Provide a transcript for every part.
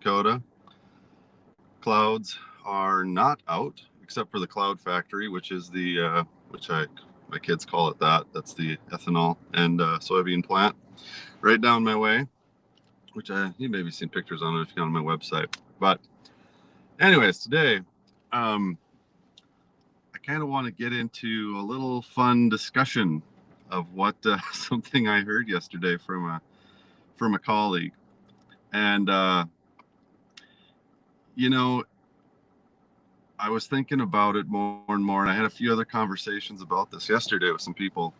Dakota. Clouds are not out, except for the cloud factory, which is my kids call it that. That's the ethanol and soybean plant right down my way, which you maybe seen pictures on it if you're on my website. But anyways, today, I kind of want to get into a little fun discussion of what something I heard yesterday from a colleague, and you know, I was thinking about it more and more, and I had a few other conversations about this yesterday with some people,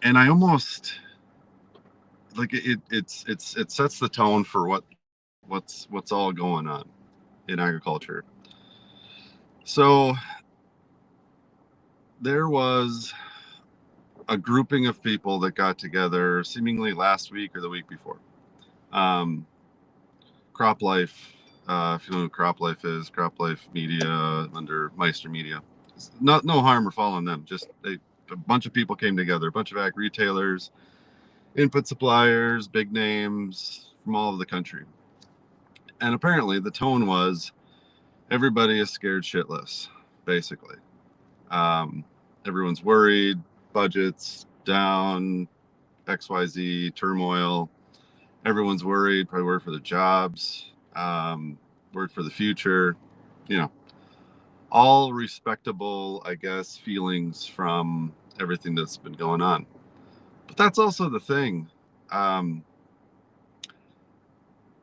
and I almost like it sets the tone for what's all going on in agriculture. So there was a grouping of people that got together seemingly last week or the week before. Um, Crop Life, if you know who Crop Life is, Crop Life Media under Meister Media. No harm or foul on them. Just a bunch of people came together, a bunch of ag retailers, input suppliers, big names from all over the country. And apparently the tone was everybody is scared shitless, basically. Everyone's worried, budgets down, XYZ, turmoil. Everyone's worried, probably worried for their jobs, worried for the future, you know, all respectable, I guess, feelings from everything that's been going on. But that's also the thing. Um,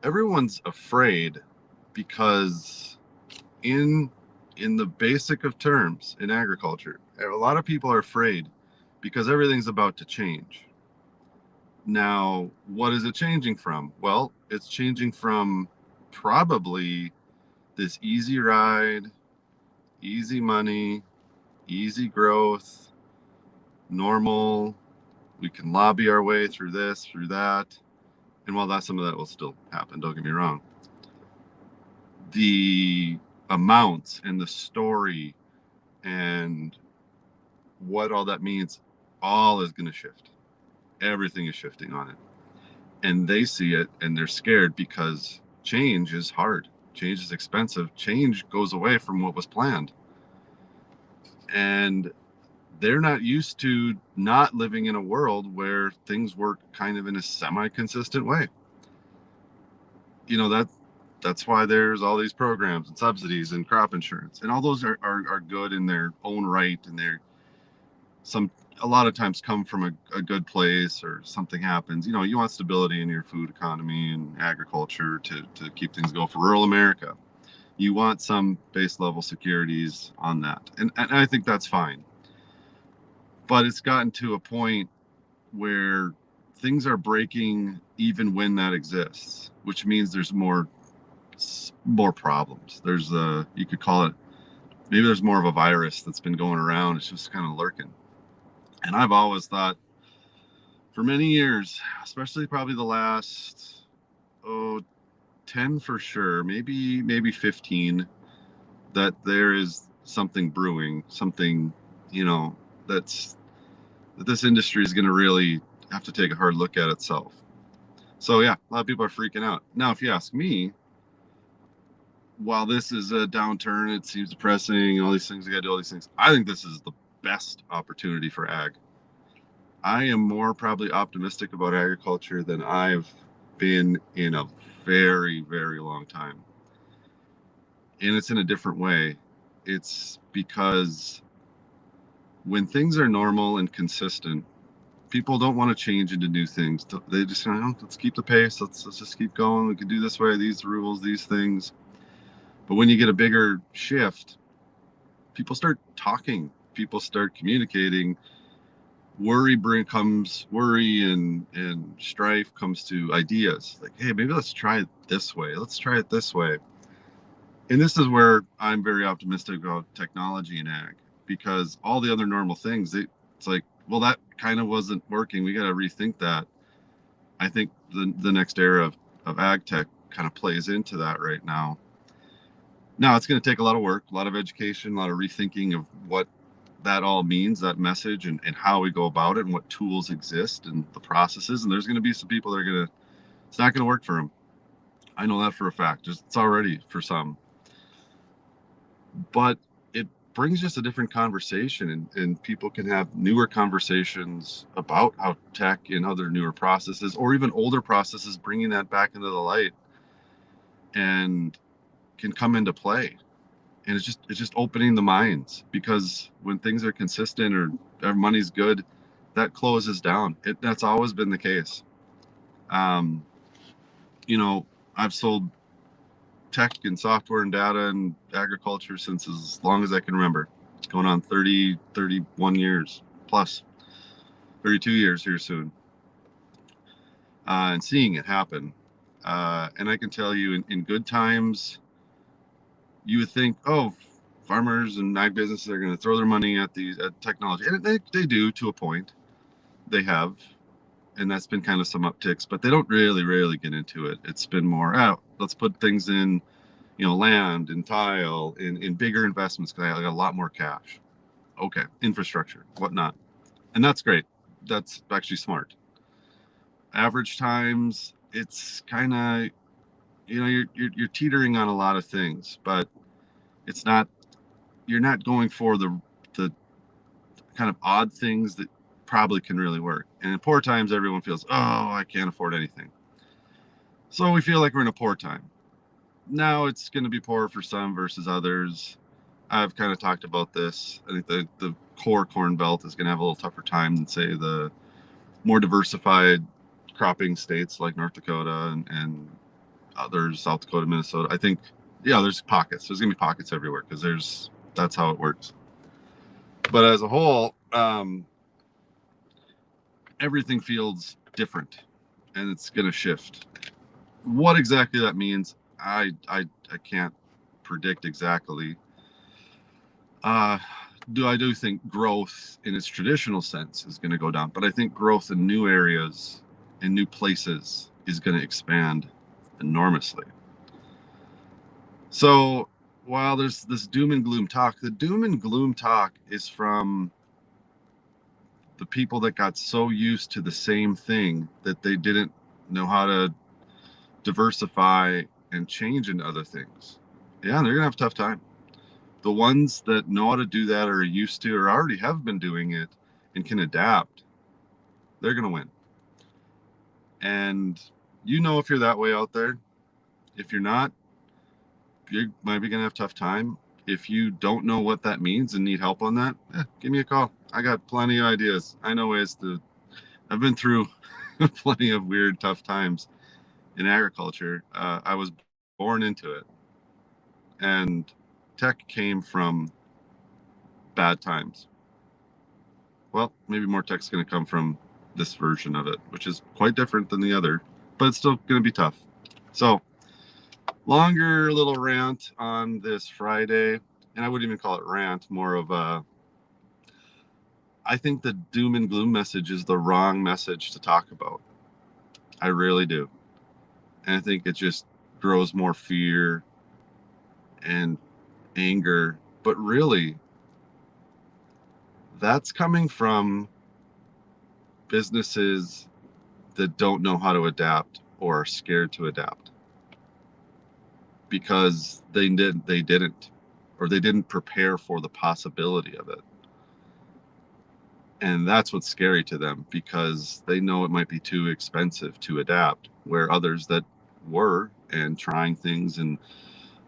Everyone's afraid because in the basic of terms in agriculture, a lot of people are afraid because everything's about to change. Now, what is it changing from? Well, it's changing from probably this easy ride, easy money, easy growth, normal. We can lobby our way through this, through that. And while some of that will still happen, don't get me wrong, the amounts and the story and what all that means, all is going to shift. Everything is shifting on it. And they see it and they're scared because change is hard. Change is expensive. Change goes away from what was planned. And they're not used to not living in a world where things work kind of in a semi-consistent way. You know, that's why there's all these programs and subsidies and crop insurance. And all those are good in their own right, and they're a lot of times come from a good place, or something happens. You know, you want stability in your food economy and agriculture to keep things going for rural America. You want some base level securities on that. And I think that's fine. But it's gotten to a point where things are breaking even when that exists, which means there's more problems. There's you could call it, maybe there's more of a virus that's been going around. It's just kind of lurking. And I've always thought for many years, especially probably the last 10 for sure, maybe 15, that there is something brewing, something, you know, that this industry is going to really have to take a hard look at itself. So yeah, a lot of people are freaking out. Now, if you ask me, while this is a downturn, it seems depressing, all these things, you gotta do all these things, I think this is the best opportunity for ag. I am more probably optimistic about agriculture than I've been in a very, very long time. And it's in a different way. It's because when things are normal and consistent, people don't want to change into new things. They just, let's keep the pace. Let's just keep going. We can do this way, these rules, these things. But when you get a bigger shift, people start talking. People start communicating. Worry and strife comes to ideas. Like, hey, maybe let's try it this way. Let's try it this way. And this is where I'm very optimistic about technology in ag, because all the other normal things, it's like, well, that kind of wasn't working. We got to rethink that. I think the next era of ag tech kind of plays into that right now. Now, it's going to take a lot of work, a lot of education, a lot of rethinking of what that all means, that message, and how we go about it, and what tools exist and the processes. And there's going to be some people that it's not going to work for them. I know that for a fact. Just it's already for some, but it brings just a different conversation, and people can have newer conversations about how tech and other newer processes or even older processes, bringing that back into the light and can come into play. And it's just opening the minds, because when things are consistent or our money's good, that closes down. That's always been the case. um, you know, I've sold tech and software and data and agriculture since as long as I can remember. It's going on 30, 31 years plus, 32 years here soon, and seeing it happen. And I can tell you, in good times, you would think, oh, farmers and ag businesses are going to throw their money at at technology, and they do to a point. They have, and that's been kind of some upticks, but they don't really get into it. It's been more, oh, let's put things in, land and tile in bigger investments because I got a lot more cash. Okay, infrastructure, whatnot, and that's great. That's actually smart. Average times, it's kind of, you're teetering on a lot of things, but it's not. You're not going for the kind of odd things that probably can really work. And in poor times, everyone feels, oh, I can't afford anything. So we feel like we're in a poor time. Now it's going to be poorer for some versus others. I've kind of talked about this. I think the core corn belt is going to have a little tougher time than, say, the more diversified cropping states like North Dakota and others, South Dakota, Minnesota. I think, yeah, there's pockets. There's going to be pockets everywhere because that's how it works. But as a whole, everything feels different, and it's going to shift. What exactly that means, I can't predict exactly. Uh, I do think growth in its traditional sense is going to go down, but I think growth in new areas, in new places, is going to expand enormously. So while there's this doom and gloom talk, the doom and gloom talk is from the people that got so used to the same thing that they didn't know how to diversify and change into other things. Yeah, they're going to have a tough time. The ones that know how to do that, or are used to, or already have been doing it and can adapt, they're going to win. And if you're that way out there. If you're not, you might be going to have a tough time. If you don't know what that means and need help on that, give me a call. I got plenty of ideas. I know ways to. I've been through plenty of weird, tough times in agriculture. I was born into it, and tech came from bad times. Well, maybe more tech's going to come from this version of it, which is quite different than the other, but it's still going to be tough. So, longer little rant on this Friday, and I wouldn't even call it rant, more of a. I think the doom and gloom message is the wrong message to talk about. I really do. And I think it just grows more fear and anger. But really, that's coming from businesses that don't know how to adapt or are scared to adapt because they didn't, or they didn't prepare for the possibility of it. And that's what's scary to them, because they know it might be too expensive to adapt, where others that were and trying things and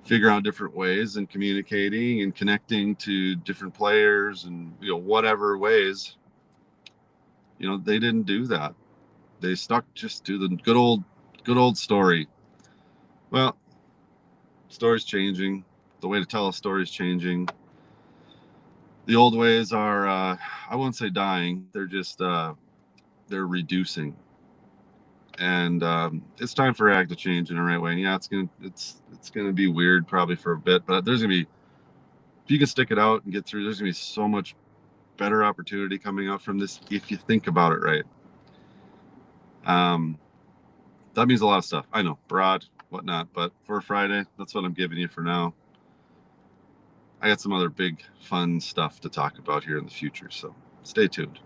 figure out different ways and communicating and connecting to different players and whatever ways, they didn't do that. They stuck just to the good old story. Well, story's changing. The way to tell a story is changing. The old ways are, I won't say dying. They're just they're reducing, and it's time for ag to change in the right way. And yeah, it's gonna be weird probably for a bit, but there's gonna be, if you can stick it out and get through, there's gonna be so much better opportunity coming out from this if you think about it right. Um, that means a lot of stuff. I know, broad, whatnot, but for Friday, that's what I'm giving you for now. I got some other big fun stuff to talk about here in the future, so stay tuned.